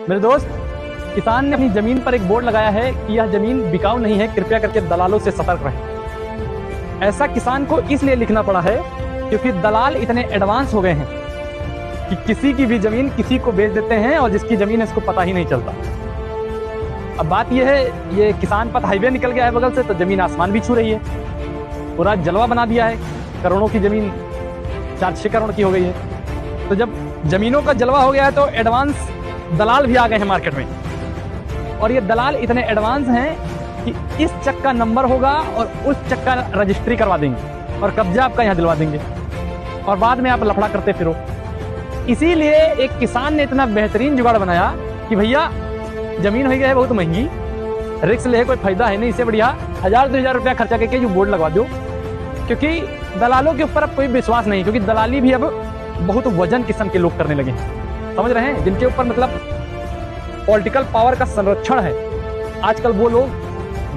मेरे दोस्त, किसान ने अपनी जमीन पर एक बोर्ड लगाया है कि यह जमीन बिकाऊ नहीं है, कृपया करके दलालों से सतर्क रहें। ऐसा किसान को इसलिए लिखना पड़ा है क्योंकि दलाल इतने एडवांस हो गए हैं कि किसी की भी जमीन किसी को बेच देते हैं और जिसकी जमीन है इसको पता ही नहीं चलता। अब बात यह है, ये किसान पथ हाईवे निकल गया है बगल से, तो जमीन आसमान भी छू रही है, पूरा जलवा बना दिया है। करोड़ों की जमीन 4-6 करोड़ की हो गई है। तो जब जमीनों का जलवा हो गया है तो एडवांस दलाल भी आ गए हैं मार्केट में, और ये दलाल इतने एडवांस हैं कि इस चक का नंबर होगा और उस चक का रजिस्ट्री करवा देंगे और कब्जा आपका यहाँ दिलवा देंगे, और बाद में आप लफड़ा करते फिरो। इसीलिए एक किसान ने इतना बेहतरीन जुगाड़ बनाया कि भैया जमीन हो गई है बहुत महंगी, रिस्क ले कोई फायदा है नहीं, इससे बढ़िया 1000-2000 रुपया खर्चा करके जो बोर्ड लगवा दो, क्योंकि दलालों के ऊपर अब कोई विश्वास नहीं, क्योंकि दलाली भी अब बहुत वजन किस्म के लोग करने लगे हैं, समझ रहे हैं, जिनके ऊपर मतलब पॉलिटिकल पावर का संरक्षण है। आजकल वो लोग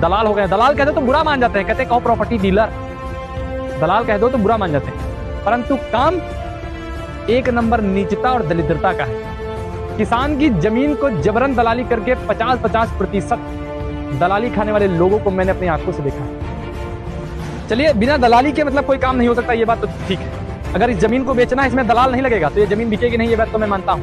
दलाल हो गए। दलाल कहते तो बुरा मान जाते हैं, कहते हैं कहो प्रॉपर्टी डीलर, दलाल कह दो तो बुरा मान जाते हैं, परंतु काम एक नंबर नीचता और दरिद्रता का है। किसान की जमीन को जबरन दलाली करके 50-50% दलाली खाने वाले लोगों को मैंने अपनी आंखों से देखा है। चलिए, बिना दलाली के मतलब कोई काम नहीं हो सकता, ये बात तो ठीक है। अगर इस जमीन को बेचना है, इसमें दलाल नहीं लगेगा तो ये जमीन बिकेगी नहीं, ये बात तो मैं मानता हूं।